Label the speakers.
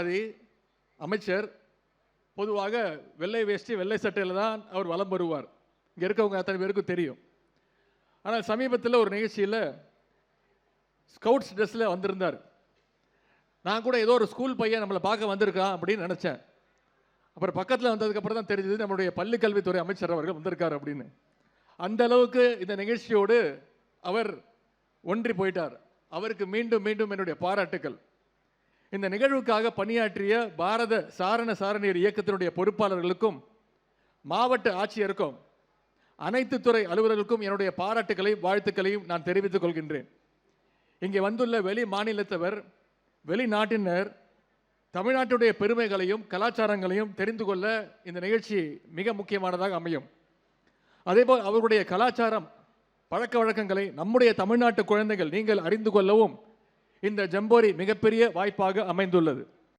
Speaker 1: அது அமைச்சர் பொதுவாக வெள்ளை வேஷ்டி வெள்ளை சட்டையில் தான் அவர் வலம் வருவார். இங்கே இருக்கவங்க அத்தனை பேருக்கும் தெரியும். ஆனால் சமீபத்தில் ஒரு நிகழ்ச்சியில் ஸ்கவுட்ஸ் ட்ரெஸ்ஸில் வந்திருந்தார். நான் கூட ஏதோ ஒரு ஸ்கூல் பையன் நம்மளை பார்க்க வந்திருக்கான் அப்படின்னு நினச்சேன். அப்புறம் பக்கத்தில் வந்ததுக்கப்புறம் தான் தெரிஞ்சது நம்மளுடைய பள்ளி கல்வித்துறை அமைச்சர் அவர்கள் வந்திருக்கார் அப்படின்னு. அந்த அளவுக்கு இந்த நிகழ்ச்சியோடு அவர் ஒன்றி போயிட்டார். அவருக்கு மீண்டும் மீண்டும் என்னுடைய பாராட்டுக்கள். இந்த நிகழ்வுக்காக பணியாற்றிய பாரத சாரண சாரணியர் இயக்கத்தினுடைய பொறுப்பாளர்களுக்கும் மாவட்ட ஆட்சியருக்கும் அனைத்து துறை அலுவலர்களுக்கும் என்னுடைய பாராட்டுகளையும் வாழ்த்துக்களையும் நான் தெரிவித்துக் கொள்கின்றேன். இங்கே வந்துள்ள வெளி மாநிலத்தவர், வெளிநாட்டினர் தமிழ்நாட்டுடைய பெருமைகளையும் கலாச்சாரங்களையும் தெரிந்து கொள்ள இந்த நிகழ்ச்சி மிக முக்கியமானதாக அமையும். அதேபோல் அவருடைய கலாச்சாரம் பழக்க வழக்கங்களை நம்முடைய தமிழ்நாட்டு குழந்தைகள் நீங்கள் அறிந்து கொள்ளவும் இந்த ஜம்போரி மிகப்பெரிய வாய்ப்பாக அமைந்துள்ளது.